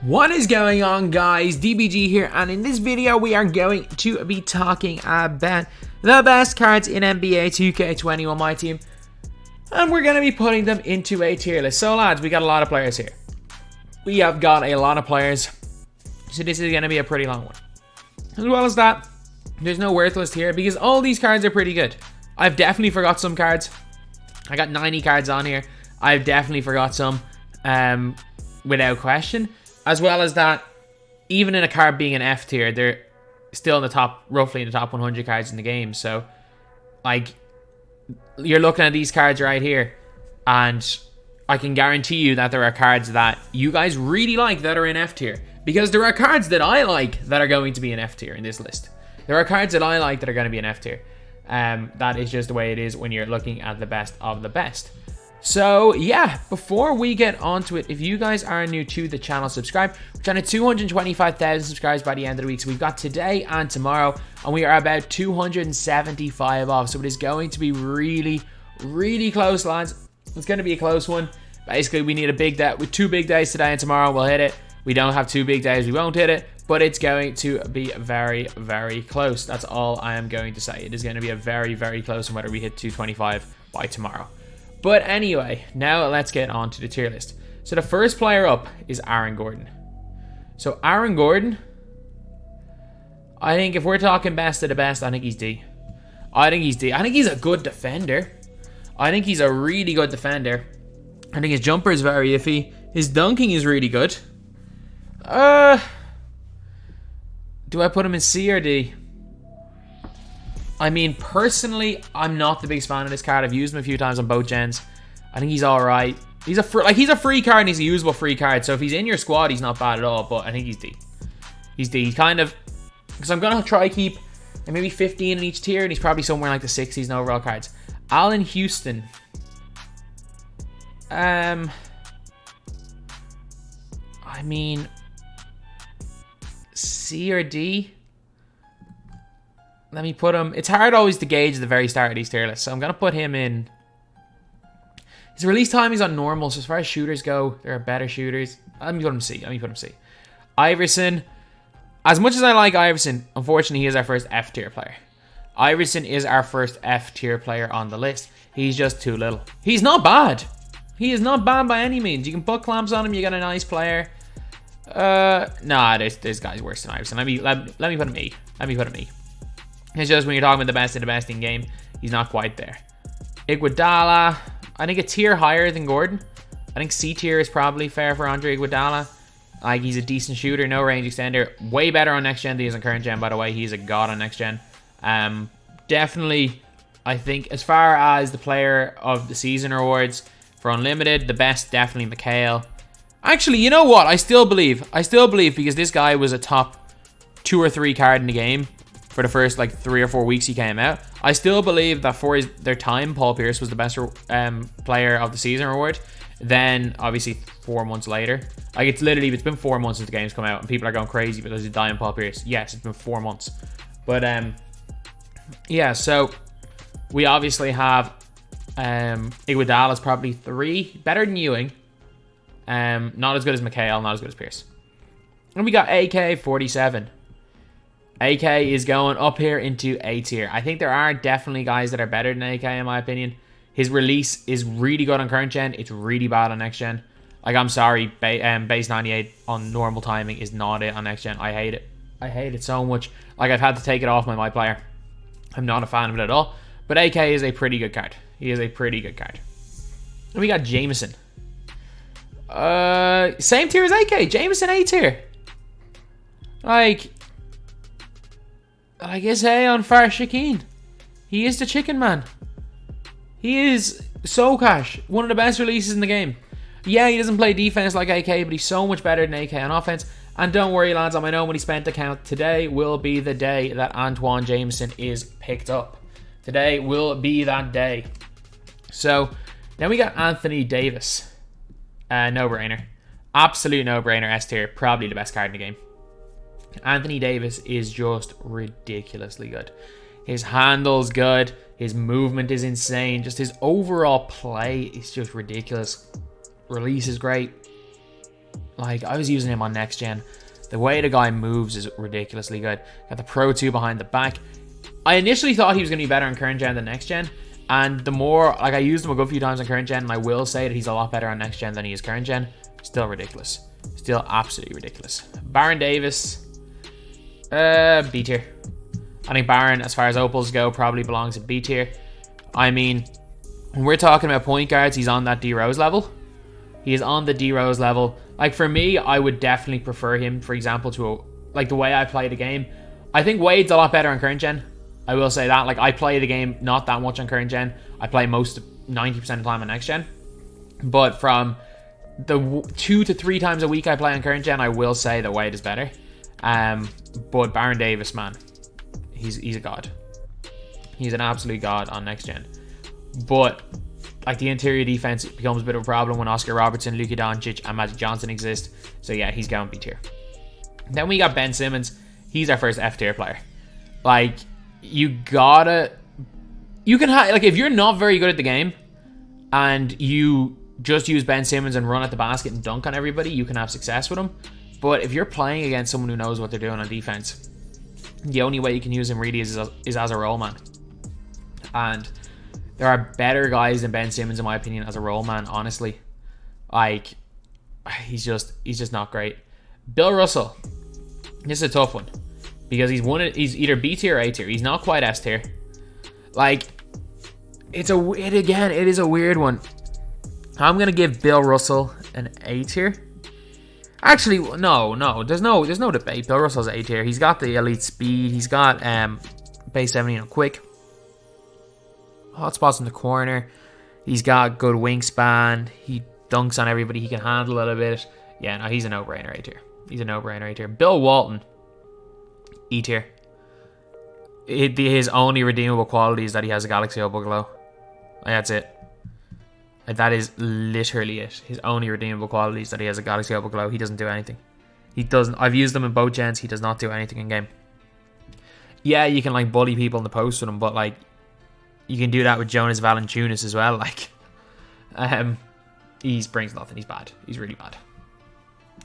What is going on, guys? DBG here, and in this video we are going to be talking about the best cards in NBA 2K21 MyTEAM, and we're going to be putting them into a tier list. So lads, we got a lot of players here. We have got a lot of players, so this is going to be a pretty long one. As well as that, there's no worth list here because all these cards are pretty good. I've definitely forgot some cards. I got 90 cards on here. I've definitely forgot some, without question. As well as that, even in a card being an F tier, they're still in the top, roughly in the top 100 cards in the game. So, like, you're looking at these cards right here, and I can guarantee you that there are cards that you guys really like that are in F tier. Because there are cards that I like that are going to be in F tier in this list. There are cards that I like that are going to be in F tier. That is just the way it is when you're looking at the best of the best. So yeah, before we get onto it, if you guys are new to the channel, subscribe. We're trying to 225,000 subscribers by the end of the week. So we've got today and tomorrow, and we are about 275 off. So it is going to be really, really close, lads. It's going to be a close one. Basically, we need a big day. With 2 big days today and tomorrow, we'll hit it. We don't have 2 big days, we won't hit it. But it's going to be very, very close. That's all I am going to say. It is going to be a very, very close on whether we hit 225 by tomorrow. But anyway, now let's get on to the tier list. So the first player up is Aaron Gordon. So Aaron Gordon, I think if we're talking best of the best, I think he's D. I think he's D. I think he's a good defender. I think he's a really good defender. I think his jumper is very iffy. His dunking is really good. Do I put him in C or D? I mean, personally, I'm not the biggest fan of this card. I've used him a few times on both gens. I think he's all right. He's a free card and he's a usable free card. So if he's in your squad, he's not bad at all. But I think he's D. He's D. He's kind of, because I'm gonna try keep maybe 15 in each tier, and he's probably somewhere like the 60s in overall cards. Allen Houston. I mean, C or D. Let me put him. It's hard always to gauge at the very start of these tier lists, so I'm gonna put him in. His release time is on normal, so as far as shooters go, there are better shooters. Let me put him C. Iverson. As much as I like Iverson, unfortunately, he is our first F tier player. Iverson is our first F tier player on the list. He's just too little. He's not bad. He is not bad by any means. You can put clamps on him. You got a nice player. Nah, this guy's worse than Iverson. Let me put him E. It's just when you're talking about the best of the best in game, he's not quite there. Iguodala, I think a tier higher than Gordon. I think C tier is probably fair for Andre Iguodala. Like, he's a decent shooter, no range extender. Way better on next gen than he is on current gen, by the way. He's a god on next gen. Definitely, I think, as far as the player of the season awards for Unlimited, the best, definitely McHale. Actually, you know what? I still believe because this guy was a top 2 or 3 card in the game for the first like 3 or 4 weeks he came out. I still believe that for their time, Paul Pierce was the best player of the season award. Then obviously 4 months later, like it's been 4 months since the game's come out, and people are going crazy because he's dying Paul Pierce. Yes, it's been 4 months, but yeah. So we obviously have Iguodala's probably 3, better than Ewing. Not as good as McHale, not as good as Pierce. And we got AK-47. AK is going up here into A tier. I think there are definitely guys that are better than AK in my opinion. His release is really good on current gen. It's really bad on next gen. Like, I'm sorry, base 98 on normal timing is not it on next gen. I hate it. I hate it so much. Like, I've had to take it off my player. I'm not a fan of it at all. But AK is a pretty good card. He is a pretty good card. And we got Jameson. Same tier as AK. Jameson A tier. Like, I guess A on Far Shakeen. He is the chicken man. He is so cash. One of the best releases in the game. Yeah, he doesn't play defense like AK, but he's so much better than AK on offense. And don't worry, lads, on my No Money Spent account, today will be the day that Antoine Jameson is picked up. Today will be that day. So, then we got Anthony Davis. No-brainer. Absolute no-brainer, S tier. Probably the best card in the game. Anthony Davis is just ridiculously good. His handle's good. His movement is insane. Just his overall play is just ridiculous. Release is great. Like, I was using him on next gen. The way the guy moves is ridiculously good. Got the Pro 2 behind the back. I initially thought he was going to be better on current gen than next gen. And the more, like, I used him a good few times on current gen, and I will say that he's a lot better on next gen than he is current gen. Still ridiculous. Still absolutely ridiculous. Baron Davis. B tier. I think Baron, as far as opals go, probably belongs in B tier. I mean, when we're talking about point guards, he's on that D Rose level. He is on the D Rose level. Like, for me, I would definitely prefer him, for example, to like the way I play the game. I think Wade's a lot better on current gen. I will say that. Like, I play the game not that much on current gen. I play 90% of the time on next gen. But from the 2 to 3 times a week I play on current gen, I will say that Wade is better. But Baron Davis, man, he's a god. He's an absolute god on next gen. But like, the interior defense becomes a bit of a problem when Oscar Robertson, Luka Doncic, and Magic Johnson exist. So yeah, he's going B tier. Then we got Ben Simmons. He's our first F tier player. Like, you can have, like, if you're not very good at the game and you just use Ben Simmons and run at the basket and dunk on everybody, you can have success with him. But if you're playing against someone who knows what they're doing on defense, the only way you can use him really is as a role man. And there are better guys than Ben Simmons, in my opinion, as a role man, honestly. Like, he's just not great. Bill Russell. This is a tough one. Because he's either B tier or A tier. He's not quite S tier. Like, it is a weird one. I'm gonna give Bill Russell an A tier. Actually, no, there's no debate. Bill Russell's A tier. He's got the elite speed. He's got base 70 and quick. Hot spots in the corner. He's got good wingspan. He dunks on everybody. He can handle it a bit. Yeah, no, he's a no-brainer A tier. He's a no-brainer A tier. Bill Walton, E tier. His only redeemable quality is that he has a Galaxy Opal Glow. That's it. That is literally it. His only redeemable quality is that he has a Galaxy Opal Glow. He doesn't do anything. He doesn't. I've used them in both gens. He does not do anything in game. Yeah, you can like bully people in the post with him, but like, you can do that with Jonas Valanciunas as well. Like, he brings nothing. He's bad. He's really bad.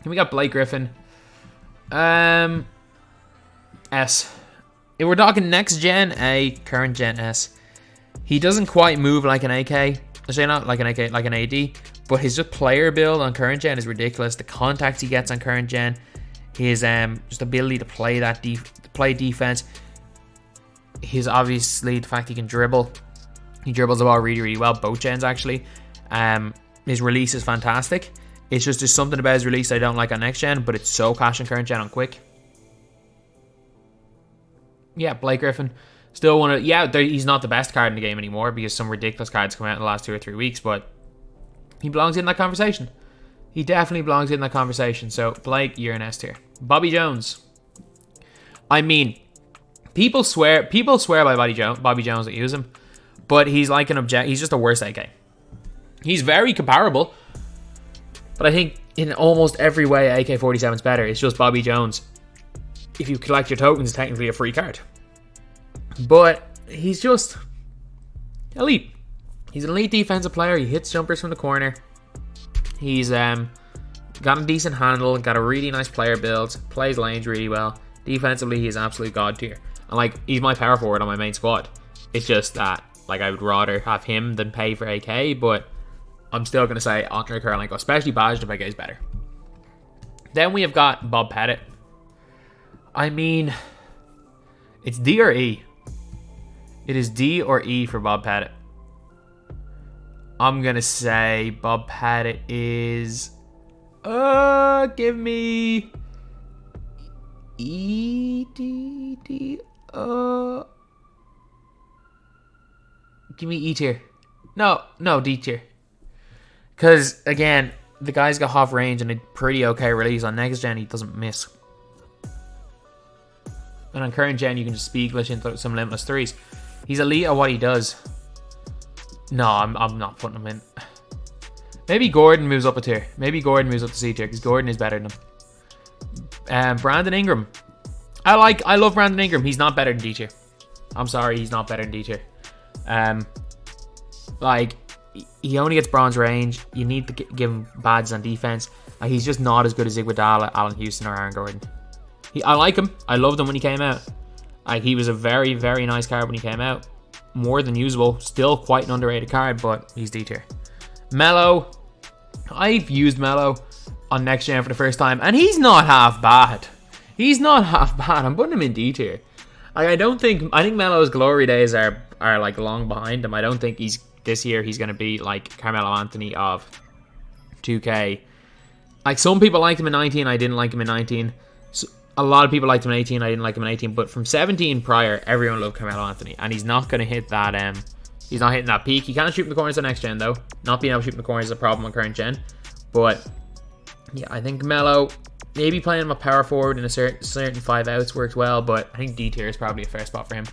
And we got Blake Griffin. S. If we're talking next gen A, current gen S. He doesn't quite move like an AK. Actually, not like an AK, like an AD. But his just player build on current gen is ridiculous. The contacts he gets on current gen, his just ability to play that play defense. His obviously the fact he can dribble. He dribbles the ball really, really well. Both gens actually. His release is fantastic. It's just there's something about his release I don't like on next gen, but it's so cash on current gen on quick. Yeah, Blake Griffin. Still one of, he's not the best card in the game anymore because some ridiculous cards come out in the last 2 or 3 weeks, but he belongs in that conversation. He definitely belongs in that conversation. So Blake, you're an S tier. Bobby Jones. I mean, people swear by Bobby Jones that use him, but he's like he's just a worse AK. He's very comparable, but I think in almost every way AK-47 is better. It's just Bobby Jones, if you collect your tokens, is technically a free card. But he's just elite. He's an elite defensive player. He hits jumpers from the corner. He's got a decent handle, got a really nice player build, plays lanes really well. Defensively, he's absolute god tier. And like, he's my power forward on my main squad. It's just that, like, I would rather have him than pay for AK, but I'm still going to say Andre Karolinko, especially badged if AK is better. Then we have got Bob Pettit. I mean, it's D or E. It is D or E for Bob Pettit. I'm going to say Bob Pettit is... give me... E, D, D, give me E tier. No, D tier. Because, again, the guy's got half range and a pretty okay release. On next gen, he doesn't miss. And on current gen, you can just speed glitch into some limitless threes. He's elite at what he does. No, I'm not putting him in. Maybe Gordon moves up a tier. Maybe Gordon moves up to C tier because Gordon is better than him. Brandon Ingram. I love Brandon Ingram. He's not better than D tier. I'm sorry, he's not better than D tier. Like, he only gets bronze range. You need to give him badges on defense. He's just not as good as Iguodala, Allen Houston, or Aaron Gordon. I like him. I loved him when he came out. He was a very, very nice card when he came out. More than usable. Still quite an underrated card, but he's D tier. Melo. I've used Melo on next gen for the first time, and he's not half bad. He's not half bad. I'm putting him in D tier. I think Melo's glory days are like long behind him. I don't think this year he's going to be like Carmelo Anthony of 2K. Like, some people liked him in 19, I didn't like him in 19. So, a lot of people liked him in 18, I didn't like him in 18. But from 17 prior, everyone loved Carmelo Anthony, and he's not going to hit that. He's not hitting that peak. He can't shoot in the corners on next gen though. Not being able to shoot in the corners is a problem on current gen. But yeah, I think Melo, maybe playing him a power forward in a certain 5 outs works well, but I think D tier is probably a fair spot for him.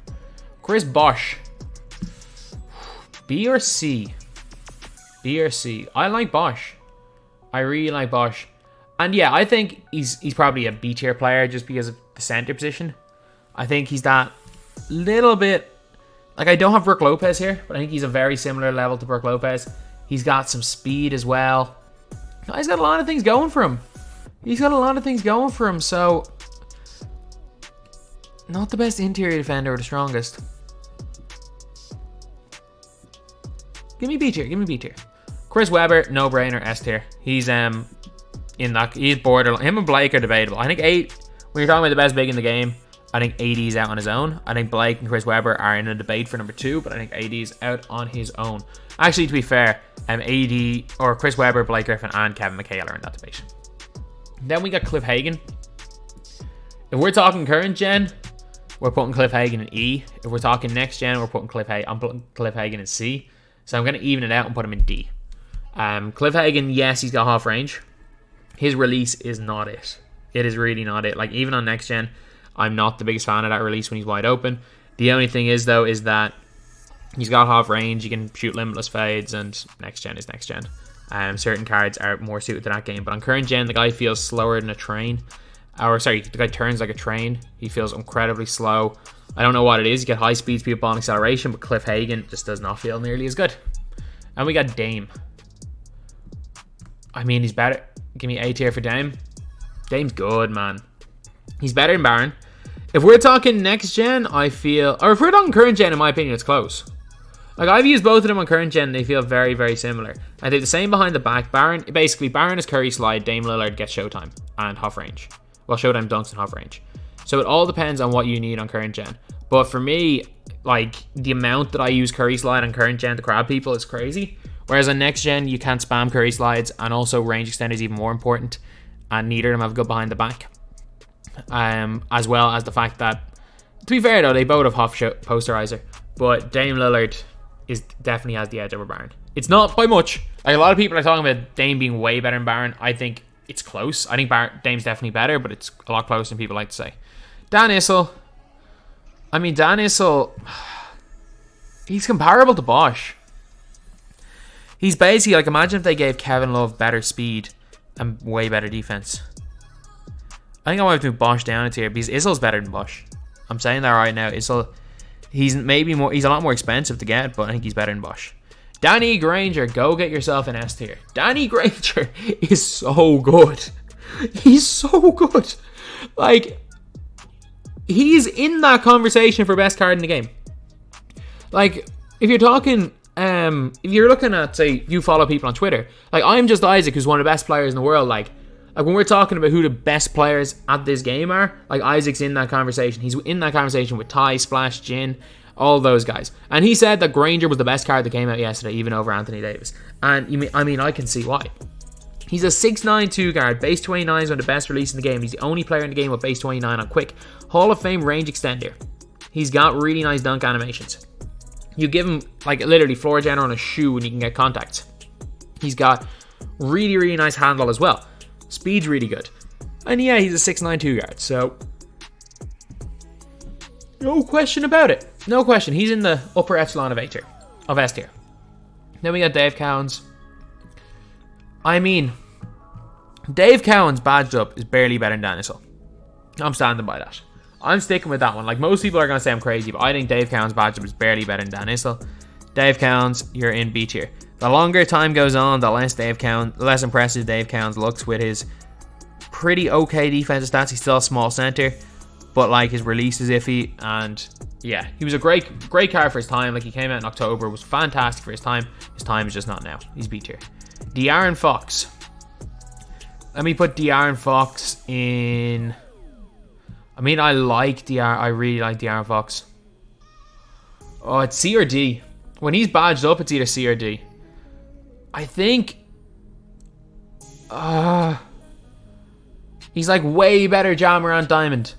Chris Bosh. B or C? B or C? I like Bosh. I really like Bosh. And yeah, I think he's probably a B tier player just because of the center position. I think he's that little bit... Like, I don't have Brook Lopez here, but I think he's a very similar level to Brook Lopez. He's got some speed as well. He's got a lot of things going for him. So, not the best interior defender or the strongest. Give me B tier. Chris Webber, no brainer, S tier. He's he's borderline. Him and Blake are debatable. I think when you're talking about the best big in the game, I think AD's out on his own. I think Blake and Chris Webber are in a debate for number 2, but I think AD's out on his own. Actually, to be fair, AD or Chris Webber, Blake Griffin, and Kevin McHale are in that debate. Then we got Cliff Hagan. If we're talking current gen, we're putting Cliff Hagan in E. If we're talking next gen, I'm putting Cliff Hagan in C. So I'm going to even it out and put him in D. Cliff Hagan, yes, he's got half range. His release is not it. It is really not it. Like, even on next gen, I'm not the biggest fan of that release when he's wide open. The only thing is, though, is that he's got half range. You can shoot limitless fades, and next gen is next gen. Certain cards are more suited to that game. But on current gen, the guy feels slower than a train. The guy turns like a train. He feels incredibly slow. I don't know what it is. You get high speed, speed ball, and acceleration, but Cliff Hagan just does not feel nearly as good. And we got Dame. I mean, he's better. Give me A tier for Dame. Dame's good, man. He's better than Baron. If we're talking next gen, I feel... Or if we're talking current gen, in my opinion, it's close. Like, I've used both of them on current gen, and they feel very, very similar. I think the same behind the back. Baron is Curry slide. Dame Lillard gets Showtime and half range. Well, Showtime dunks and half range. So it all depends on what you need on current gen. But for me, like, the amount that I use Curry slide on current gen to grab people is crazy. Whereas on next gen, you can't spam Curry slides, and also range extender is even more important. And neither of them have good behind the back. As well as the fact that, to be fair though, they both have half posterizer, but Dame Lillard definitely has the edge over Baron. It's not by much. Like, a lot of people are talking about Dame being way better than Baron. I think it's close. I think Dame's definitely better, but it's a lot closer than people like to say. Dan Issel. I mean, Dan Issel, he's comparable to Bosh. He's basically like, imagine if they gave Kevin Love better speed and way better defense. I think I might have to move Bosh down a tier because Issel's better than Bosh. I'm saying that right now. Issel, he's a lot more expensive to get, but I think he's better than Bosh. Danny Granger, go get yourself an S tier. Danny Granger is so good. He's so good. Like, he's in that conversation for best card in the game. Like, if you're talking, if you're looking at, say, you follow people on Twitter, like, I'm Just Isaac, who's one of the best players in the world, like when we're talking about who the best players at this game are, like, Isaac's in that conversation. He's in that conversation with Ty, Splash, Jin, all those guys. And he said that Granger was the best card that came out yesterday, even over Anthony Davis. And I can see why. He's a 6'9" 2 guard. Base 29 is one of the best releases in the game. He's the only player in the game with base 29 on quick. Hall of Fame range extender. He's got really nice dunk animations. You give him, like, literally floor general on a shoe and you can get contacts. He's got really, really nice handle as well. Speed's really good. And yeah, he's a 6'9" 2 guard. So, no question about it. No question. He's in the upper echelon of S tier. Then we got Dave Cowens. I mean, Dave Cowens badged up is barely better than Dan Issel. I'm standing by that. I'm sticking with that one. Like, most people are going to say I'm crazy, but I think Dave Cowens badged up is barely better than Dan Issel. Dave Cowens, you're in B tier. The longer time goes on, the less impressive Dave Cowens looks with his pretty okay defensive stats. He's still a small center, but like his release is iffy, and yeah, he was a great card for his time. Like he came out in October, was fantastic for his time. His time is just not now. He's B tier. De'Aaron Fox. Let me put De'Aaron Fox in. I mean, I really like De'Aaron Fox. Oh, it's C or D. When he's badged up, it's either C or D. I think he's like way better Ja Morant Diamond.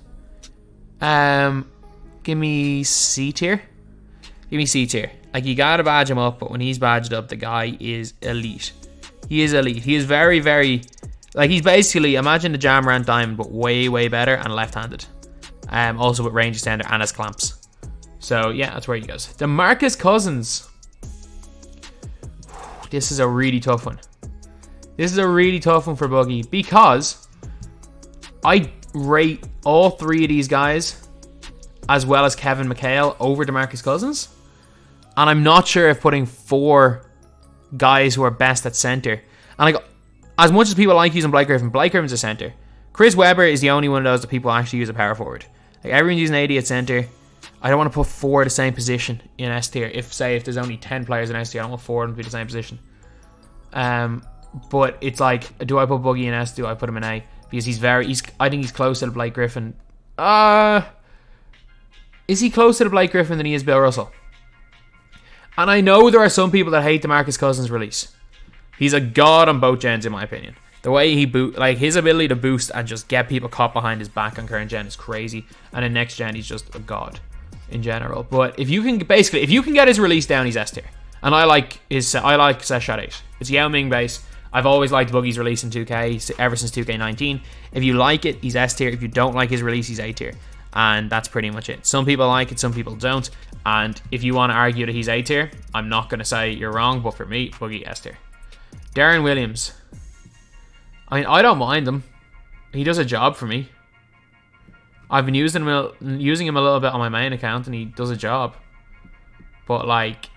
Give me C tier. Give me C tier. Like, you gotta badge him up, but when he's badged up, the guy is elite. He is elite. He is very, very... Like, he's basically... Imagine the Ja Morant Diamond, but way, way better and left-handed. Also with range extender and his clamps. So, yeah, that's where he goes. DeMarcus Cousins. This is a really tough one. This is a really tough one for Buggy, because I rate all three of these guys, as well as Kevin McHale, over DeMarcus Cousins. And I'm not sure if putting 4 guys who are best at center. And like, as much as people like using Blake Griffin's a center. Chris Webber is the only one of those that people actually use a power forward. Like, everyone's using AD at center. I don't want to put 4 the same position in S tier. If there's only 10 players in S tier, I don't want 4 of them to be the same position. But it's like, do I put Buggy in S? Do I put him in A? Because I think he's closer to Blake Griffin. Is he closer to Blake Griffin than he is Bill Russell? And I know there are some people that hate DeMarcus Cousins' release. He's a god on both gens, in my opinion. The way he his ability to boost and just get people caught behind his back on current gen is crazy. And in next gen, he's just a god in general. But if you can get his release down, he's S tier. And I like Seth Shot 8. It's Yao Ming base. I've always liked Buggy's release in 2K ever since 2K19. If you like it, he's S tier. If you don't like his release, he's A tier. And that's pretty much it. Some people like it, some people don't. And if you want to argue that he's A tier, I'm not going to say you're wrong, but for me, Buggy S tier. Darren Williams. I mean, I don't mind him. He does a job for me. I've been using him a little bit on my main account, and he does a job. But like,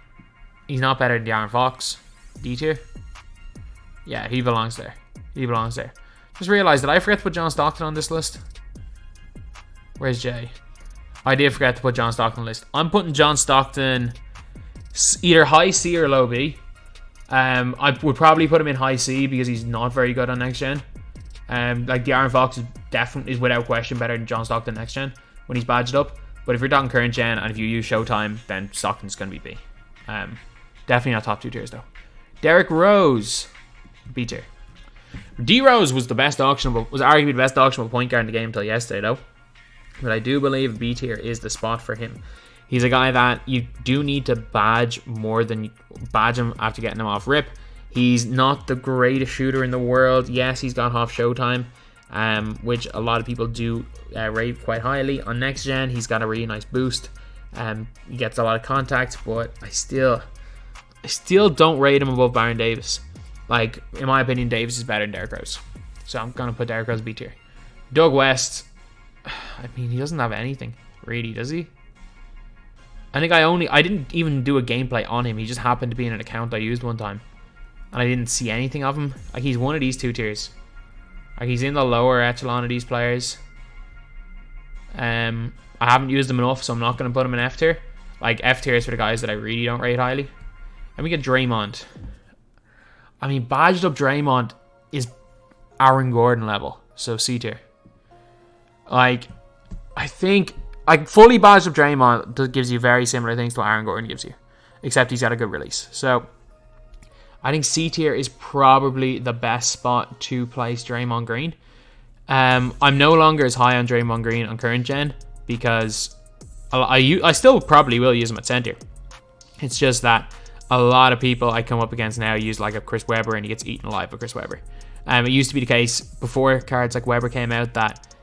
he's not better than De'Aaron Fox. D tier. Yeah, he belongs there. He belongs there. Just realized, did I forget to put John Stockton on this list? Where's Jay? I did forget to put John Stockton on the list. I'm putting John Stockton either high C or low B. I would probably put him in high C because he's not very good on next gen. Like, De'Aaron Fox is without question better than John Stockton next gen when he's badged up. But if you're talking current gen and if you use Showtime, then Stockton's going to be B. Definitely not top 2 tiers though. Derrick Rose, B tier. D Rose was arguably the best auctionable point guard in the game until yesterday though. But I do believe B tier is the spot for him. He's a guy that you do need to badge more than badge him after getting him off rip. He's not the greatest shooter in the world. Yes, he's got half Showtime, which a lot of people do rate quite highly. On next gen, he's got a really nice boost. He gets a lot of contact, but I still don't rate him above Baron Davis. Like, in my opinion, Davis is better than Derrick Rose. So I'm going to put Derrick Rose B tier. Doug West, I mean, he doesn't have anything, really, does he? I think I didn't even do a gameplay on him. He just happened to be in an account I used one time. And I didn't see anything of him. Like, he's one of these 2 tiers. Like, he's in the lower echelon of these players. I haven't used him enough, so I'm not going to put him in F tier. Like, F tier is for the guys that I really don't rate highly. And we get Draymond. I mean, badged up Draymond is Aaron Gordon level. So C tier. Like, I think... Like, fully badged up Draymond gives you very similar things to what Aaron Gordon gives you. Except he's got a good release. So, I think C tier is probably the best spot to place Draymond Green. I'm no longer as high on Draymond Green on current gen, because I still probably will use him at center. It's just that a lot of people I come up against now use like a Chris Webber, and he gets eaten alive by Chris Webber. It used to be the case before cards like Webber came out that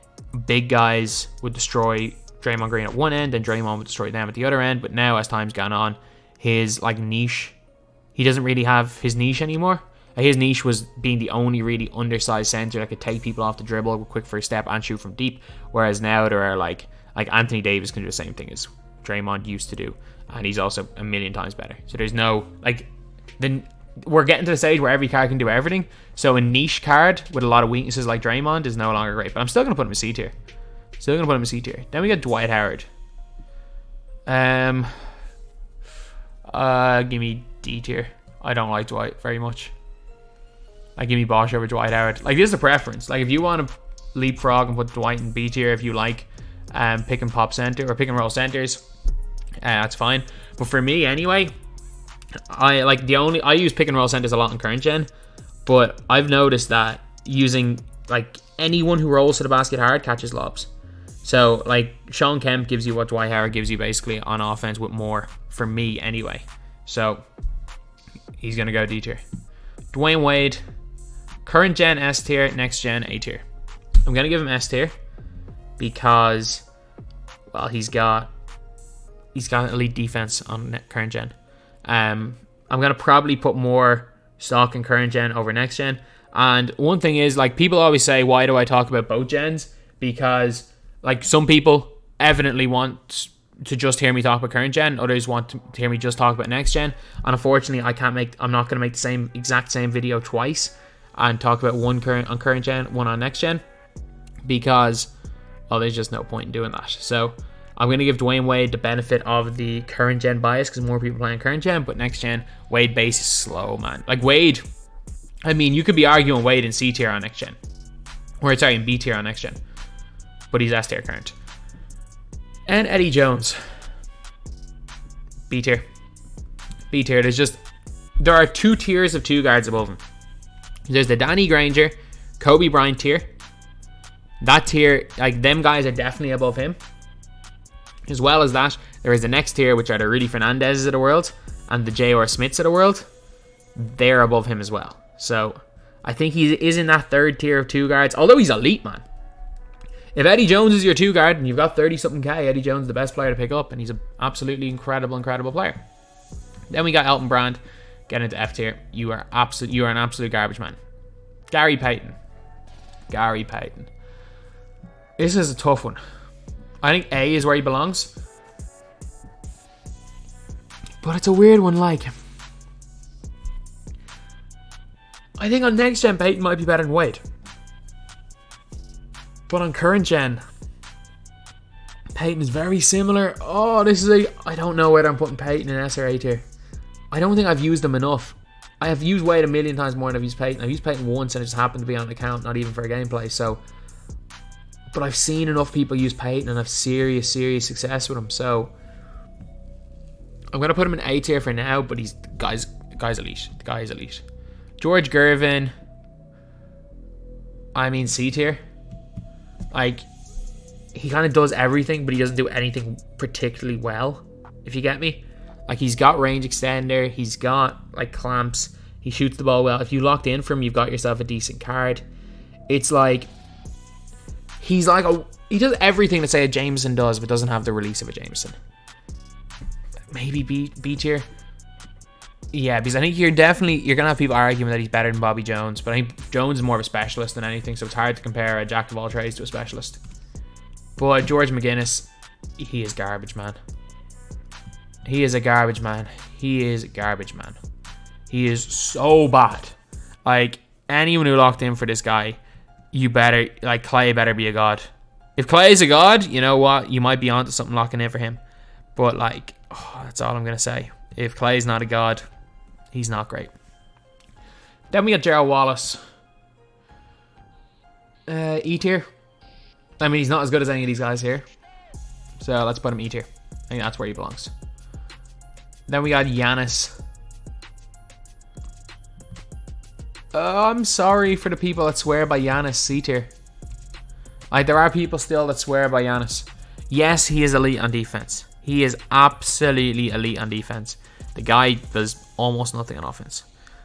big guys would destroy Draymond Green at one end and Draymond would destroy them at the other end. But now, as time's gone on, his like niche, he doesn't really have his niche anymore. His niche was being the only really undersized center that could take people off the dribble with quick first step and shoot from deep. Whereas now there are like Anthony Davis can do the same thing as Draymond used to do, and he's also a million times better. So there's no like we're getting to the stage where every card can do everything. So a niche card with a lot of weaknesses like Draymond is no longer great. But I'm still going to put him in C tier. Still going to put him in C tier. Then we got Dwight Howard. Give me D tier. I don't like Dwight very much. Give me Bosch over Dwight Howard. Like, this is a preference. Like, if you want to leapfrog and put Dwight in B tier, if you like pick and pop center or pick and roll centers, that's fine. But for me anyway, I use pick and roll centers a lot in current gen, but I've noticed that using like anyone who rolls to the basket hard catches lobs. So like Sean Kemp gives you what Dwight Howard gives you basically on offense with more, for me anyway. So he's gonna go D tier. Dwayne Wade, current gen S tier, next gen A tier. I'm gonna give him S tier because, well, he's got elite defense on current gen. I'm gonna probably put more stock in current gen over next gen. And one thing is, like, people always say, why do I talk about both gens? Because like some people evidently want to just hear me talk about current gen, others want to hear me just talk about next gen. And unfortunately, I'm not gonna make the exact same video twice and talk about one on current gen, one on next gen, because, well, there's just no point in doing that. So I'm going to give Dwayne Wade the benefit of the current gen bias because more people playing current gen, but next gen, Wade base is slow, man. Like Wade, I mean, you could be arguing Wade in C tier on next gen. Or sorry, in B tier on next gen. But he's S tier current. And Eddie Jones. B tier. B tier. There are 2 tiers of 2 guards above him. There's the Danny Granger, Kobe Bryant tier. That tier, like, them guys are definitely above him. As well as that, there is the next tier, which are the Rudy Fernandezes of the world and the J.R. Smiths of the world. They're above him as well. So I think he is in that 3rd tier of 2 guards, although he's elite, man. If Eddie Jones is your 2 guard and you've got 30-something K, Eddie Jones is the best player to pick up, and he's an absolutely incredible player. Then we got Elton Brand. Get into F tier. You are an absolute garbage man. Gary Payton. This is a tough one. I think A is where he belongs. But it's a weird one, like. I think on next gen, Payton might be better than Wade. But on current gen, Payton is very similar. Oh, I don't know whether I'm putting Payton in S or A tier. I don't think I've used him enough. I have used Wade a million times more than I've used Payton. I've used Payton once and it just happened to be on an account, not even for a gameplay. So, but I've seen enough people use Payton and have serious success with him. So I'm gonna put him in A tier for now. But he's guy's elite. The guy is elite. George Gervin. I mean C tier. Like, he kind of does everything, but he doesn't do anything particularly well. If you get me. Like, he's got range extender, he's got like clamps, he shoots the ball well. If you locked in for him, you've got yourself a decent card. It's like he does everything that say a Jameson does, but doesn't have the release of a Jameson. Maybe B tier. Yeah, because I think you're gonna have people arguing that he's better than Bobby Jones, but I think Jones is more of a specialist than anything, so it's hard to compare a jack of all trades to a specialist. But George McGinnis, he is garbage, man. He is a garbage man. He is so bad. Like, anyone who locked in for this guy, Clay better be a god. If Clay is a god, you know what? You might be onto something locking in for him. But, like, that's all I'm going to say. If Clay's not a god, he's not great. Then we got Gerald Wallace. E tier. I mean, he's not as good as any of these guys here. So let's put him E tier. I think that's where he belongs. Then we got Giannis. I'm sorry for the people that swear by Giannis C tier. Like, there are people still that swear by Giannis. Yes, he is elite on defense. He is absolutely elite on defense. The guy does almost nothing on offense.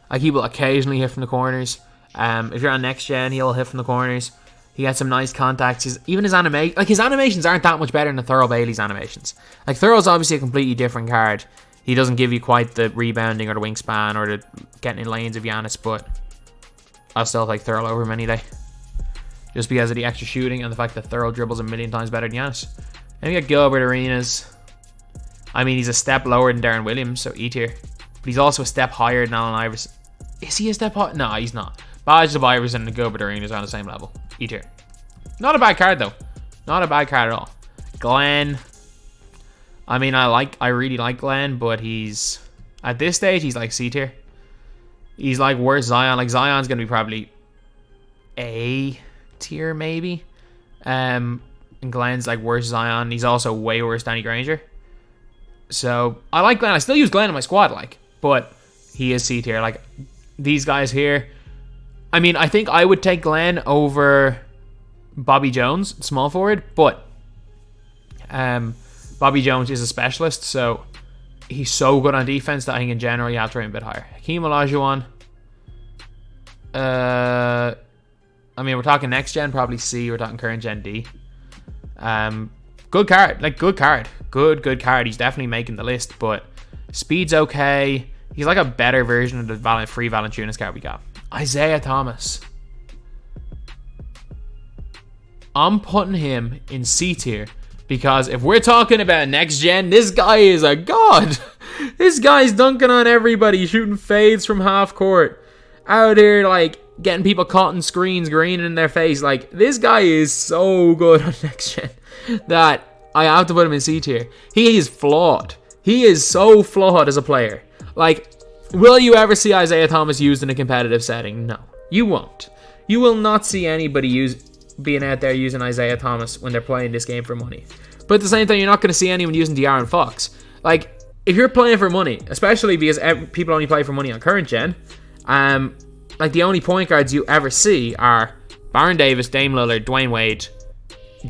Like, he will occasionally hit from the corners. If you're on next gen, he'll hit from the corners. He had some nice contacts. His animations aren't that much better than Thurl Bailey's animations. Like, Thurl's obviously a completely different card. He doesn't give you quite the rebounding or the wingspan or the getting in lanes of Giannis, but I'll still take Thurl over him any day. Just because of the extra shooting and the fact that Thurl dribbles a million times better than Giannis. And we got Gilbert Arenas. I mean, he's a step lower than Darren Williams, so E tier. But he's also a step higher than Allen Iverson. Is he a step high? No, he's not. Badge of Iverson and the Gilbert Arenas are on the same level. E tier. Not a bad card though. Not a bad card at all. Glenn. I mean, I really like Glenn, but he's at this stage he's like C tier. He's like worse Zion. Like Zion's gonna be probably A tier maybe. And Glenn's like worse Zion. He's also way worse Danny Granger. So I like Glenn. I still use Glenn in my squad, like, but he is C tier. Like these guys here. I mean, I think I would take Glenn over Bobby Jones, small forward, but Bobby Jones is a specialist, so he's so good on defense that I think in general you have to rate him a bit higher. Hakeem Olajuwon. I mean, we're talking next gen, probably C. We're talking current gen, D. Good card, like good card, good card. He's definitely making the list, but speed's okay. He's like a better version of the free Valanciunas card we got. Isaiah Thomas. I'm putting him in C tier because if we're talking about next gen, this guy is a god. This guy's dunking on everybody, shooting fades from half court, out here like getting people caught in screens, greening in their face. Like this guy is so good on next gen that I have to put him in C tier. He is flawed. He is so flawed as a player. Like, will you ever see Isaiah Thomas used in a competitive setting? No, you won't. You will not see anybody being out there using Isaiah Thomas when they're playing this game for money. But at the same time, you're not going to see anyone using De'Aaron Fox. Like, if you're playing for money, especially because people only play for money on current gen, like the only point guards you ever see are Baron Davis, Dame Lillard, Dwayne Wade,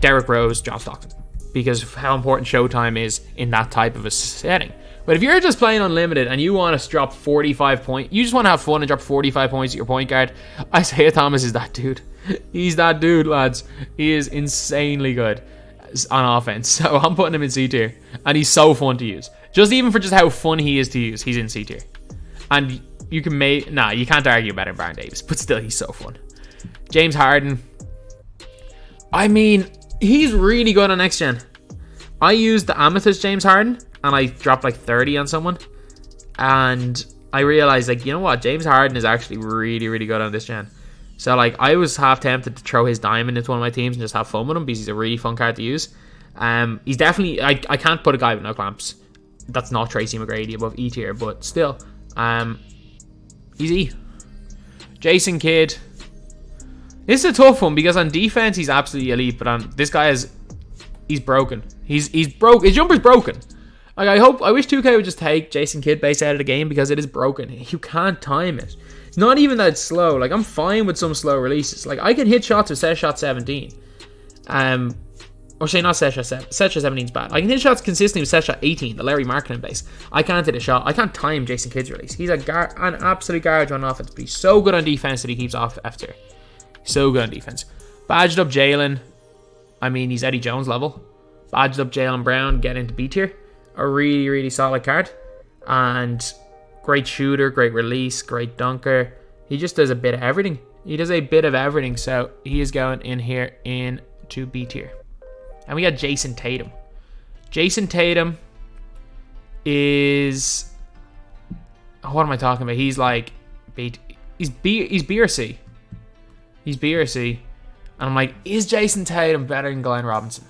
Derrick Rose, John Stockton, because of how important Showtime is in that type of a setting. But if you're just playing unlimited and you want to drop 45 points, you just want to have fun and drop 45 points at your point guard, Isaiah Thomas is that dude. He's that dude, lads. He is insanely good on offense. So I'm putting him in C tier. And he's so fun to use. Just even for just how fun he is to use, he's in C tier. And you can you can't argue better than Baron Davis. But still, he's so fun. James Harden. I mean, he's really good on next gen. I used the Amethyst James Harden and I dropped like 30 on someone. And I realized, like, you know what? James Harden is actually really, really good on this gen. So, like, I was half tempted to throw his diamond into one of my teams and just have fun with him because he's a really fun card to use. He's definitely... I can't put a guy with no clamps. That's not Tracy McGrady above E tier, but still. He's E. Jason Kidd. This is a tough one because on defense, he's absolutely elite, but on this guy is... He's broken. He's broke. His jumper's broken. Like, I wish 2K would just take Jason Kidd base out of the game because it is broken. You can't time it. It's not even that slow. Like, I'm fine with some slow releases. Like, I can hit shots with set shot 17. Or say not set shot 7. Set shot 17 is bad. I can hit shots consistently with set shot 18, the Larry Markkinen base. I can't hit a shot. I can't time Jason Kidd's release. He's an absolute garbage on offense, but he's so good on defense that he keeps off after. So good on defense. Badged up Jalen. I mean, he's Eddie Jones level. Badged up Jalen Brown, get into B tier. A really, really solid card. And great shooter, great release, great dunker. He just does a bit of everything. He does a bit of everything. So he is going in here into B tier. And we got Jason Tatum. Jason Tatum is... What am I talking about? He's like... He's B or C. He's B or C. And I'm like, is Jason Tatum better than Glenn Robinson?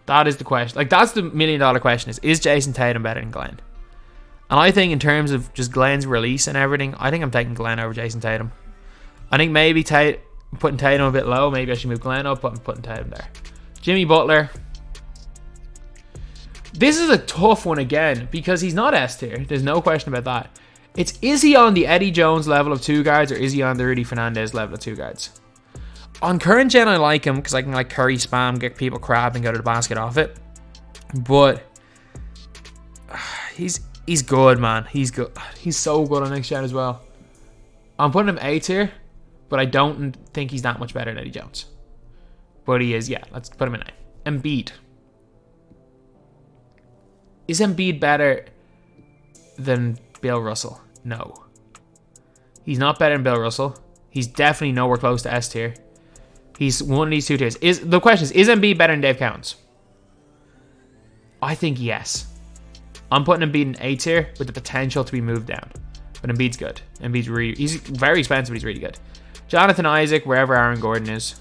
That is the question. Like, that's the $1 million question is Jason Tatum better than Glenn? And I think in terms of just Glenn's release and everything, I think I'm taking Glenn over Jason Tatum. I think maybe putting Tatum a bit low. Maybe I should move Glenn up, but I'm putting Tatum there. Jimmy Butler. This is a tough one again because he's not S tier. There's no question about that. Is he on the Eddie Jones level of 2 guards or is he on the Rudy Fernandez level of 2 guards? On current gen, I like him because I can like curry spam, get people crab, and go to the basket off it. But he's good, man. He's good. He's so good on next gen as well. I'm putting him A tier, but I don't think he's that much better than Eddie Jones. But he is, yeah. Let's put him in A. Embiid. Is Embiid better than Bill Russell? No. He's not better than Bill Russell. He's definitely nowhere close to S tier. He's one of these 2 tiers. The question is Embiid better than Dave Cowens? I think yes. I'm putting Embiid in A tier with the potential to be moved down. But Embiid's good. He's very expensive, but he's really good. Jonathan Isaac, wherever Aaron Gordon is.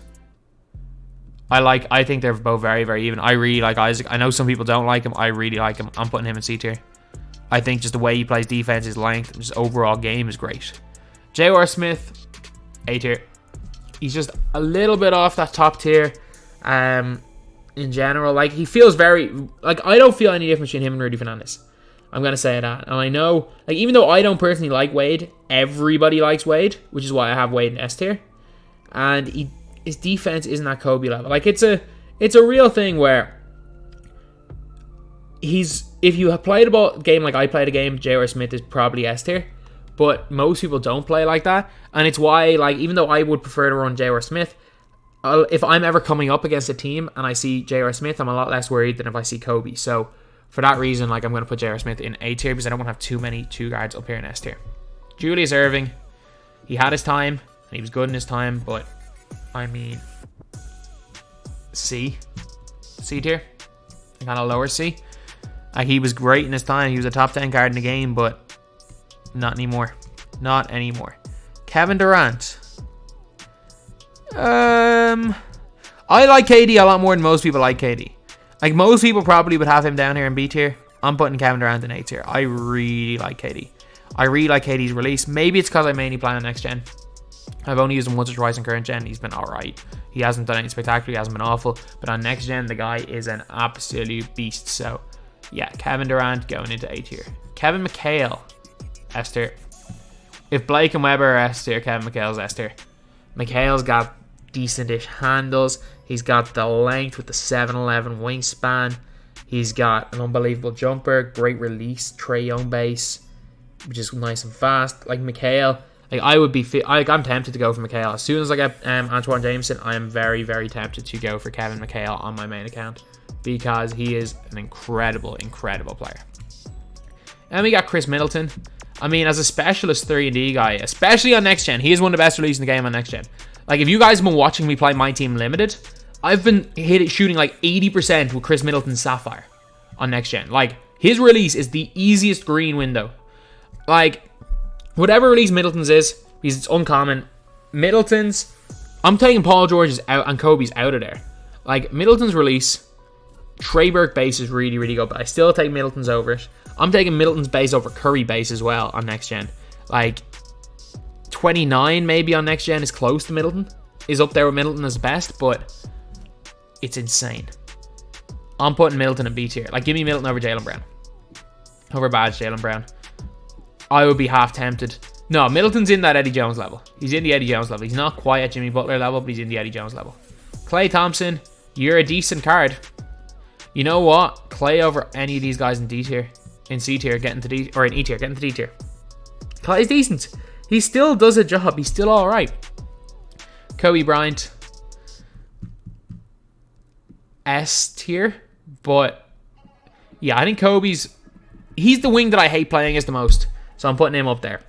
I think they're both very, very even. I really like Isaac. I know some people don't like him. I really like him. I'm putting him in C tier. I think just the way he plays defense, his length, his overall game is great. J.R. Smith, A tier. He's just a little bit off that top tier. In general, like, he feels very, like, I don't feel any difference between him and Rudy Fernandez. I'm gonna say that. And I know, like, even though I don't personally like Wade, everybody likes Wade, which is why I have Wade in S tier. And his defense isn't at Kobe level. Like, it's a real thing where if you have played a game like I played a game, J.R. Smith is probably S tier. But most people don't play like that. And it's why, like, even though I would prefer to run J.R. Smith, if I'm ever coming up against a team and I see J.R. Smith, I'm a lot less worried than if I see Kobe. So, for that reason, like, I'm going to put J.R. Smith in A tier because I don't want to have too many 2 guards up here in S tier. Julius Erving, he had his time, and he was good in his time, but, I mean, C tier, kind of lower C. Like, he was great in his time, he was a top 10 guard in the game, but not anymore. Not anymore. Kevin Durant. I like KD a lot more than most people like KD. Like, most people probably would have him down here in B tier. I'm putting Kevin Durant in A tier. I really like KD. I really like KD's release. Maybe it's because I mainly play on next gen. I've only used him once or twice in current gen. He's been alright. He hasn't done anything spectacular. He hasn't been awful. But on next gen, the guy is an absolute beast. So, yeah, Kevin Durant going into A tier. Kevin McHale, S tier. If Blake and Webber are S tier, Kevin McHale's S tier. McHale's got decent-ish handles. He's got the length with the 7'11" wingspan. He's got an unbelievable jumper, great release, Trae Young base, which is nice and fast. Like McHale, like I'm tempted to go for McHale. As soon as I get Antoine Jameson, I am very, very tempted to go for Kevin McHale on my main account because he is an incredible, incredible player. And we got Chris Middleton. I mean, as a specialist 3&D guy, especially on next gen, he is one of the best releases in the game on next gen. Like, if you guys have been watching me play MyTEAM Limited, I've been shooting like 80% with Chris Middleton's Sapphire on next gen. Like, his release is the easiest green window. Like, whatever release Middleton's is, because it's uncommon. Middleton's, I'm taking Paul George's out and Kobe's out of there. Like, Middleton's release, Trey Burke base is really, really good, but I still take Middleton's over it. I'm taking Middleton's base over Curry base as well on next gen. Like, 29 maybe on next gen is close to Middleton. Is up there with Middleton as best, but it's insane. I'm putting Middleton in B tier. Like, give me Middleton over Jaylen Brown. Over Badge Jaylen Brown. I would be half tempted. No, Middleton's in that Eddie Jones level. He's in the Eddie Jones level. He's not quite at Jimmy Butler level, but he's in the Eddie Jones level. Klay Thompson, you're a decent card. You know what? Klay over any of these guys in D tier. In C tier, getting to D, or in E tier, getting to D tier. Klay's decent. He still does a job. He's still alright. Kobe Bryant, S tier. But, yeah, I think he's the wing that I hate playing as the most. So I'm putting him up there.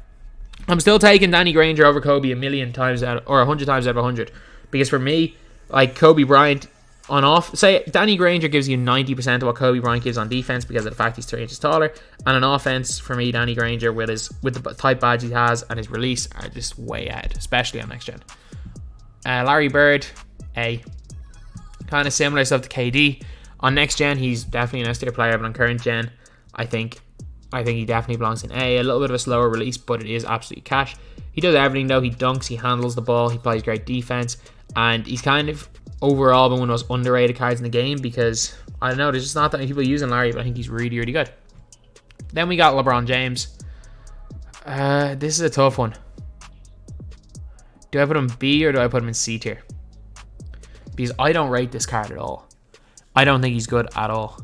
I'm still taking Danny Granger over Kobe a million times out, or 100 times out of 100. Because for me, like, Kobe Bryant on off, say Danny Granger gives you 90% of what Kobe Bryant gives on defense because of the fact he's 3 inches taller, and on offense, for me, Danny Granger with the type badge he has and his release are just way ahead, especially on next gen. Larry Bird, A, kind of similar stuff to KD. On next gen, he's definitely an S tier player, but on current gen, I think he definitely belongs in A. A little bit of a slower release, but it is absolutely cash. He does everything though. He dunks, he handles the ball, he plays great defense, and he's kind of overall been one of those underrated cards in the game because, I don't know, there's just not that many people using Larry, but I think he's really, really good. Then we got LeBron James. This is a tough one. Do I put him B or do I put him in C tier? Because I don't rate this card at all. I don't think he's good at all.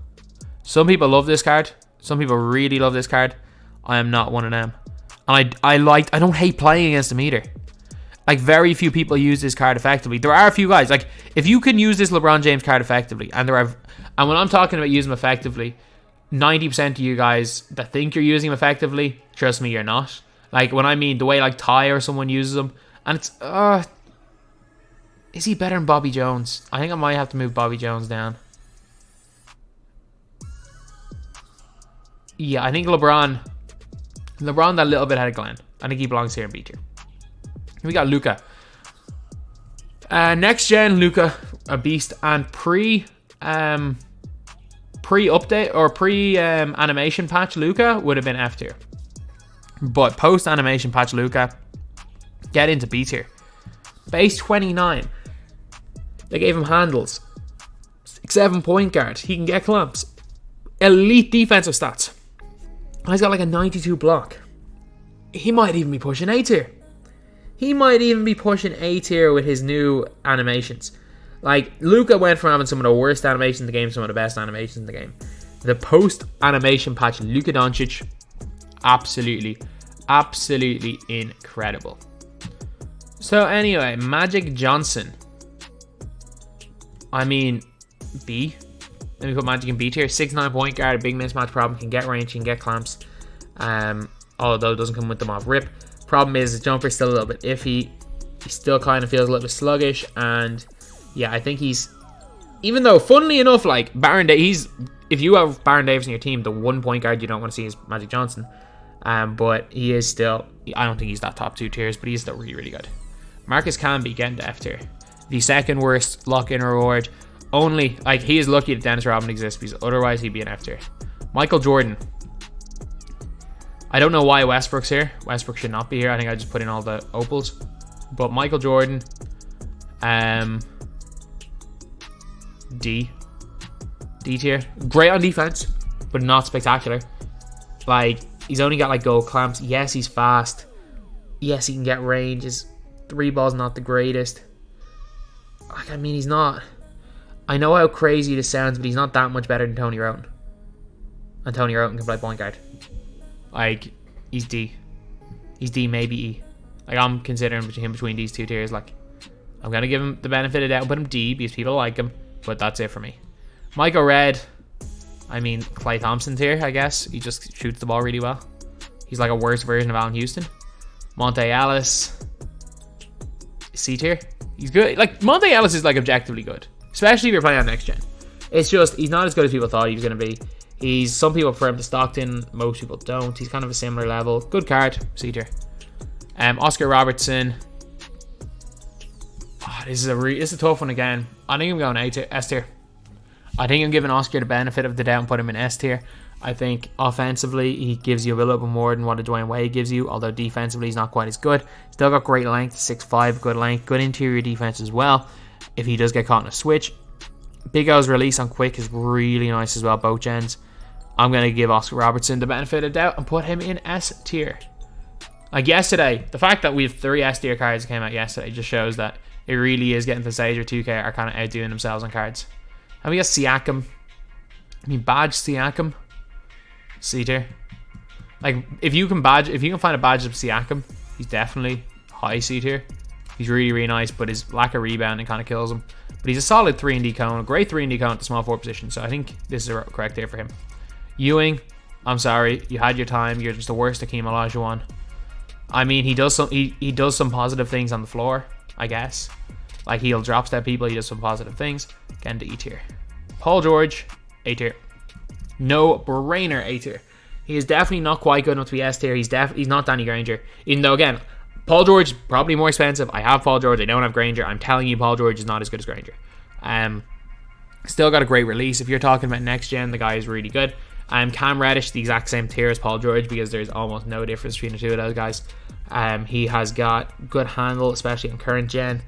Some people love this card. Some people really love this card. I am not one of them. And I don't hate playing against him either. Like, very few people use this card effectively. There are a few guys. Like, if you can use this LeBron James card effectively, and when I'm talking about using him effectively, 90% of you guys that think you're using him effectively, trust me, you're not. Like, when I mean the way, like, Ty or someone uses him, and it's, is he better than Bobby Jones? I think I might have to move Bobby Jones down. Yeah, I think LeBron that little bit had a Glenn. I think he belongs here in B tier. We got Luca. Next gen Luca, a beast, and pre-update or pre-animation patch Luca would have been F tier. But post-animation patch Luca, get into B tier. Base 29. They gave him handles. 6'7" point guard. He can get clamps. Elite defensive stats. He's got like a 92 block. He might even be pushing A tier. He might even be pushing A tier with his new animations. Like, Luca went from having some of the worst animations in the game to some of the best animations in the game. The post-animation patch, Luka Doncic, absolutely incredible. So anyway, Magic Johnson. I mean, B. Let me put Magic in B tier. 6'9" point guard, a big mismatch problem, can get range, can get clamps. Although it doesn't come with them off rip. Problem is, his jumper's still a little bit iffy. He still kind of feels a little bit sluggish, and yeah, I think he's, even though, funnily enough, like, if you have Baron Davis in your team, the one point guard you don't want to see is Magic Johnson. But he is still, I don't think he's that top 2 tiers, but he's still really, really good. Marcus Camby getting to F tier. The second worst lock-in reward. Only, like, he is lucky that Dennis Rodman exists, because otherwise he'd be an F tier. Michael Jordan. I don't know why Westbrook's here. Westbrook should not be here. I think I just put in all the opals. But Michael Jordan, D tier. Great on defense, but not spectacular. Like, he's only got like gold clamps. Yes, he's fast. Yes, he can get range. His 3 ball's not the greatest. Like, I mean, he's not. I know how crazy this sounds, but he's not that much better than Tony Roten. And Tony Roten can play point guard. Like, he's D. He's D, maybe E. Like, I'm considering him between these 2 tiers. Like, I'm going to give him the benefit of the doubt and put him D because people like him. But that's it for me. Michael Redd. I mean, Klay Thompson's here, I guess. He just shoots the ball really well. He's like a worse version of Allen Houston. Monte Ellis. C tier. He's good. Like, Monte Ellis is like objectively good. Especially if you're playing on next gen. It's just, he's not as good as people thought he was going to be. Some people prefer him to Stockton. Most people don't. He's kind of a similar level. Good card. C tier. Oscar Robertson. Oh, this is a tough one again. I think I'm going S tier. I think I'm giving Oscar the benefit of the doubt and put him in S tier. I think offensively he gives you a little bit more than what a Dwayne Wade gives you, although defensively he's not quite as good. Still got great length, 6'5", good length, good interior defense as well. If he does get caught in a switch, Big O's release on quick is really nice as well, both gens. I'm going to give Oscar Robertson the benefit of doubt and put him in S tier. Like yesterday, the fact that we have 3 S tier cards that came out yesterday just shows that it really is getting to the stage where 2K are kind of outdoing themselves on cards. And we got Siakam. I mean, Badge Siakam. C tier. Like, if you can find a badge of Siakam, he's definitely high C tier. He's really, really nice, but his lack of rebounding kind of kills him. But he's a solid 3-and-D cone, a great 3-and-D cone at the small 4 position, so I think this is a correct tier for him. Ewing, I'm sorry, you had your time. You're just the worst Hakeem Olajuwon. I mean, he does some positive things on the floor, I guess. Like, he'll drop step people, he does some positive things. Again, to E tier. Paul George, A tier. No brainer, A tier. He is definitely not quite good enough to be S tier. He's not Danny Granger. Even though, again, Paul George is probably more expensive. I have Paul George. I don't have Granger. I'm telling you, Paul George is not as good as Granger. Still got a great release. If you're talking about next gen, the guy is really good. Cam Reddish, the exact same tier as Paul George because there's almost no difference between the two of those guys. He has got good handle, especially on current gen.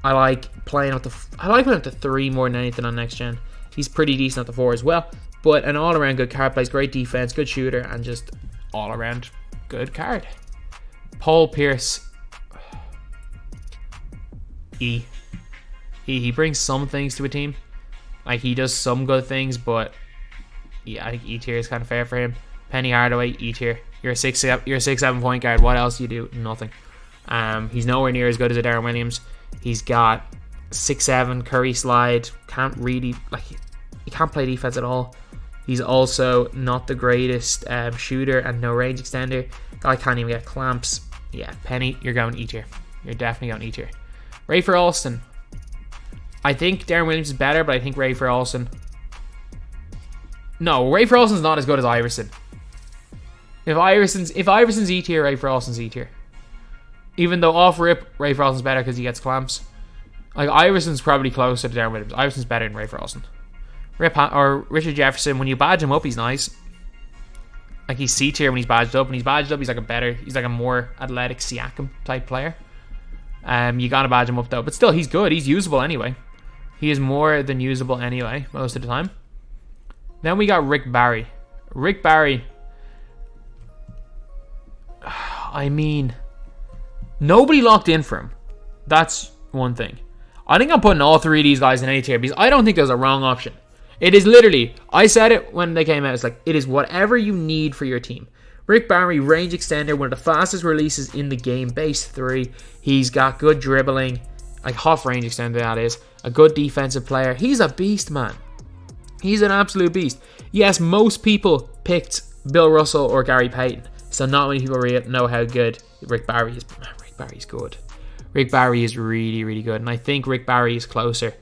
I like playing up to 3 more than anything on next gen. He's pretty decent at the 4 as well. But an all-around good card, plays great defense, good shooter, and just all-around good card. Paul Pierce. E. He brings some things to a team. Like, he does some good things, but yeah, I think E tier is kind of fair for him. Penny Hardaway, E tier. You're a 6'7" point guard. What else do you do? Nothing. He's nowhere near as good as a Darren Williams. He's got 6'7", Curry slide. Can't really, like, he can't play defense at all. He's also not the greatest shooter and no range extender. Guy can't even get clamps. Yeah, Penny, you're going E tier. You're definitely going E tier. Rafer Alston. I think Darren Williams is better, but I think Rafer Alston. No, Rafer Alston's not as good as Iverson. If Iverson's E tier, Ray Froston's E tier. Even though off rip, Ray Froston's better because he gets clamps. Like, Iverson's probably closer to Darren Williams. Iverson's better than Ray Froston. Or Richard Jefferson, when you badge him up, he's nice. Like, he's C tier when he's badged up. When he's badged up, he's like a more athletic Siakam type player. You gotta badge him up though. But still, he's good. He's usable anyway. He is more than usable anyway, most of the time. Then we got Rick Barry. Rick Barry. I mean, nobody locked in for him. That's one thing. I think I'm putting all three of these guys in A tier because I don't think there's a wrong option. It is literally, I said it when they came out, it's like, it is whatever you need for your team. Rick Barry, range extender, one of the fastest releases in the game, base 3. He's got good dribbling, like half range extender that is. A good defensive player. He's a beast, man. He's an absolute beast. Yes, most people picked Bill Russell or Gary Payton, so not many people really know how good Rick Barry is. Man, Rick Barry's good. Rick Barry is really, really good, and I think Rick Barry is closer.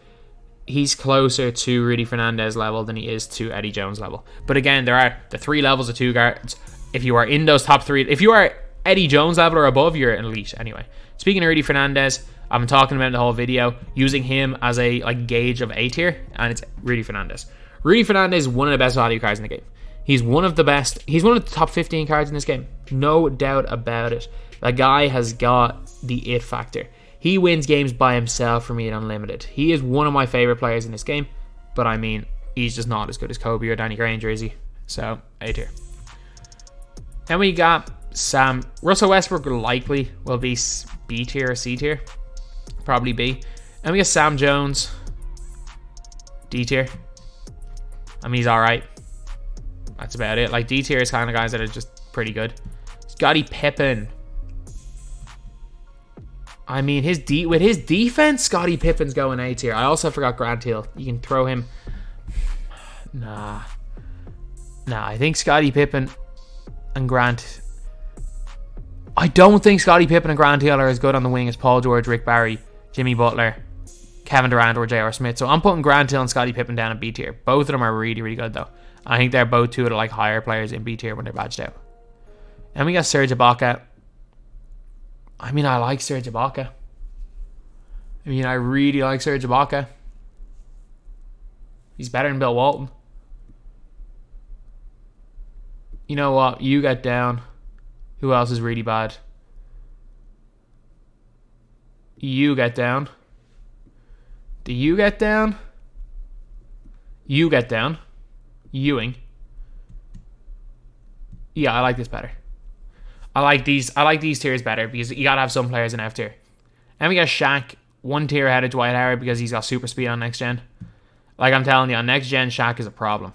He's closer to Rudy Fernandez level than he is to Eddie Jones level. But again, there are the 3 levels of 2 guards. If you are in those top 3, if you are Eddie Jones level or above, you're an elite anyway. Speaking of Rudy Fernandez, I've been talking about in the whole video, using him as a gauge of A tier, and it's Rudy Fernandez. Rudy Fernandez is one of the best value cards in the game. He's one of the best. He's one of the top 15 cards in this game. No doubt about it. That guy has got the it factor. He wins games by himself for me at Unlimited. He is one of my favorite players in this game, but I mean, he's just not as good as Kobe or Danny Granger, is he? So, A tier. Then we got Sam. Russell Westbrook likely will be B tier or C tier. Probably B. And we got Sam Jones. D tier. I mean, he's alright. That's about it. Like, D tier is kind of guys that are just pretty good. Scottie Pippen. I mean, with his defense, Scottie Pippen's going A tier. I also forgot Grant Hill. You can throw him. Nah, I think Scottie Pippen and Grant. I don't think Scottie Pippen and Grant Hill are as good on the wing as Paul George, Rick Barry, Jimmy Butler, Kevin Durant, or J.R. Smith. So I'm putting Grant Hill and Scottie Pippen down in B tier. Both of them are really, really good though. I think they're both two of the higher players in B tier when they're badged out. And we got Serge Ibaka. I mean, I like Serge Ibaka. I mean, I really like Serge Ibaka. He's better than Bill Walton. You know what? You get down. Who else is really bad? You get down. Do you get down? You get down. Ewing. Yeah, I like this better. I like these tiers better because you gotta have some players in F tier. And we got Shaq 1 tier ahead of Dwight Howard because he's got super speed on next gen. Like I'm telling you, on next gen, Shaq is a problem.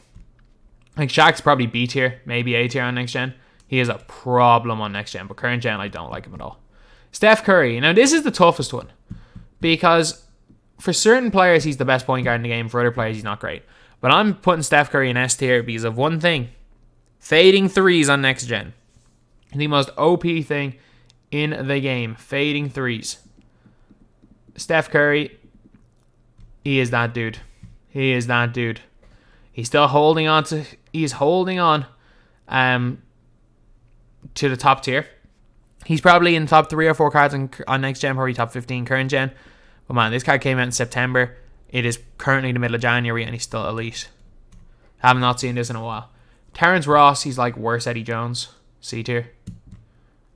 Like Shaq's probably B tier, maybe A tier on next gen. He is a problem on next gen, but current gen, I don't like him at all. Steph Curry. Now this is the toughest one because for certain players he's the best point guard in the game. For other players he's not great. But I'm putting Steph Curry in S tier because of one thing: fading threes on next gen. The most OP thing in the game, fading threes. Steph Curry, he is that dude. He is that dude. He's still holding on to. He's holding on, to the top tier. He's probably in the top 3 or 4 cards on next gen, probably top 15 current gen. But man, this card came out in September. It is currently the middle of January, and he's still elite. I have not seen this in a while. Terrence Ross, he's like worse Eddie Jones. C tier.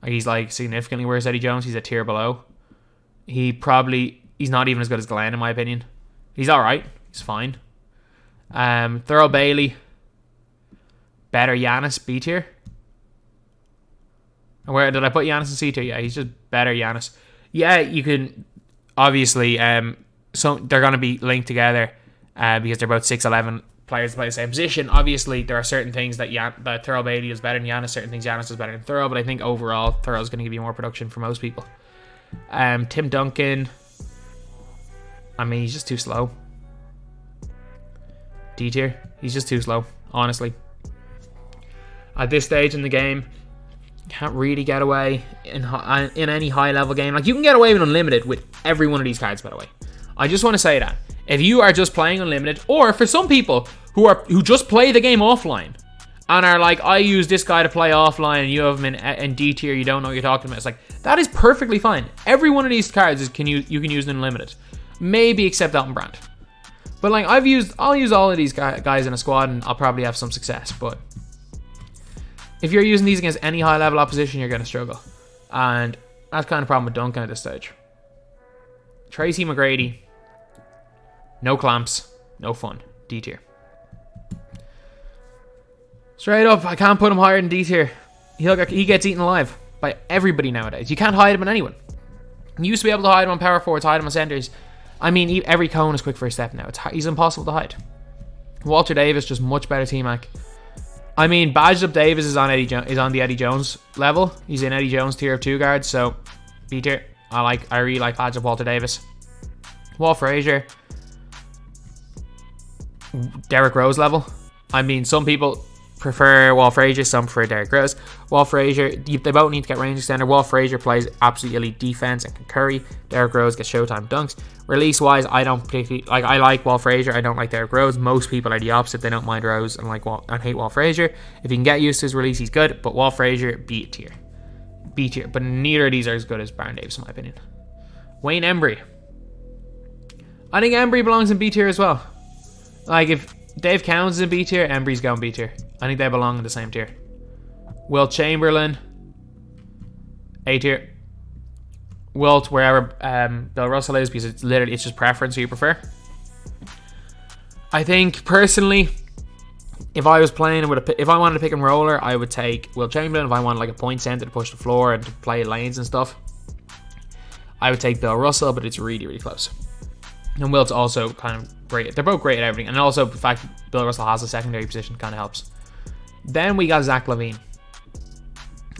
He's like significantly worse Eddie Jones. He's a tier below. He's not even as good as Glenn in my opinion. He's alright. He's fine. Thurl Bailey. Better Giannis, B tier. Where did I put Giannis in C tier? Yeah, he's just better Giannis. Yeah, you can obviously so they're gonna be linked together because they're both 6'11" players to play the same position. Obviously, there are certain things that Thurl Bailey is better than Giannis, certain things Giannis is better than Thurl, but I think overall Thurl's going to give you more production for most people. Tim Duncan, I mean, he's just too slow. D tier, he's just too slow, honestly. At this stage in the game, can't really get away in any high level game. Like, you can get away with Unlimited with every one of these cards, by the way. I just want to say that. If you are just playing Unlimited, or for some people who just play the game offline and are like, I use this guy to play offline and you have him in D tier, you don't know what you're talking about. It's like, that is perfectly fine. Every one of these cards you can use in Unlimited. Maybe except Elton Brand. But like, I'll use all of these guys in a squad and I'll probably have some success. But if you're using these against any high level opposition, you're going to struggle. And that's kind of the problem with Duncan at this stage. Tracy McGrady. No clamps. No fun. D tier. Straight up, I can't put him higher than D tier. He gets eaten alive by everybody nowadays. You can't hide him on anyone. You used to be able to hide him on power forwards, hide him on centers. I mean, every cone is quick first step now. He's impossible to hide. Walter Davis, just much better T-Mac. I mean, Badged Up Davis is on the Eddie Jones level. He's in Eddie Jones tier of 2 guards, so B tier. I really like Badged Up Walter Davis. Walt Frazier. Derrick Rose level. I mean, some people prefer Walt Frazier, some prefer Derrick Rose. Walt Frazier, they both need to get range extender. Walt Frazier plays absolutely elite defense and can curry. Derrick Rose gets showtime dunks. Release wise, I don't particularly like. I like Walt Frazier. I don't like Derrick Rose. Most people are the opposite. They don't mind Rose and hate Walt Frazier. If you can get used to his release, he's good. But Walt Frazier, B tier. B tier. But neither of these are as good as Baron Davis, in my opinion. Wayne Embry. I think Embry belongs in B tier as well. Like, if Dave Counts is in B tier, Embry's going B tier. I think they belong in the same tier. Wilt Chamberlain, A tier. Wilt, wherever Bill Russell is, because it's just preference who you prefer. I think, personally, if I was playing if I wanted to pick and roller, I would take Wilt Chamberlain. If I wanted like a point center to push the floor and to play lanes and stuff, I would take Bill Russell, but it's really, really close. And Wilt's also kind of great. They're both great at everything. And also, the fact that Bill Russell has a secondary position kind of helps. Then we got Zach LaVine.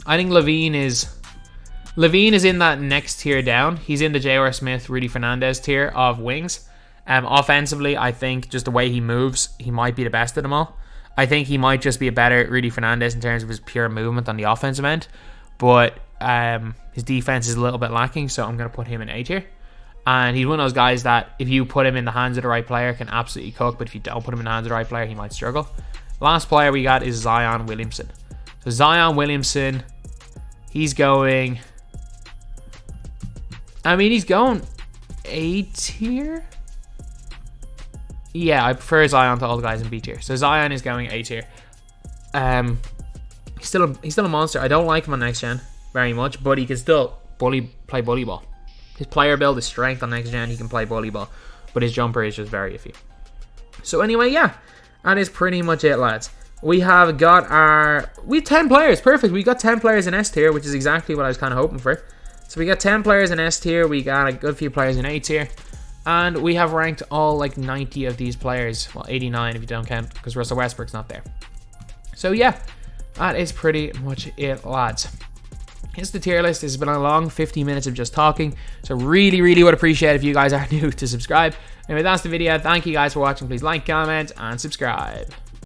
I think LaVine is in that next tier down. He's in the J.R. Smith, Rudy Fernandez tier of wings. Offensively, I think just the way he moves, he might be the best of them all. I think he might just be a better Rudy Fernandez in terms of his pure movement on the offensive end. But his defense is a little bit lacking, so I'm going to put him in A tier. And he's one of those guys that if you put him in the hands of the right player can absolutely cook, but if you don't put him in the hands of the right player, he might struggle. Last player we got is Zion Williamson. So Zion Williamson, he's going... I mean, he's going A tier? Yeah, I prefer Zion to all the guys in B tier. So Zion is going A tier. He's still a monster. I don't like him on next gen very much, but he can still play bully ball. His player build is strength on next gen. He can play bully ball, but his jumper is just very iffy. So anyway, yeah, that is pretty much it, lads. We have 10 players. Perfect. We got 10 players in S tier, which is exactly what I was kind of hoping for. So we got 10 players in S tier. We got a good few players in A tier. And we have ranked all like 90 of these players. Well, 89 if you don't count, because Russell Westbrook's not there. So yeah, that is pretty much it, lads. Here's the tier list. This has been a long 15 minutes of just talking. So really, really would appreciate if you guys are new to subscribe. Anyway, that's the video. Thank you guys for watching. Please like, comment, and subscribe.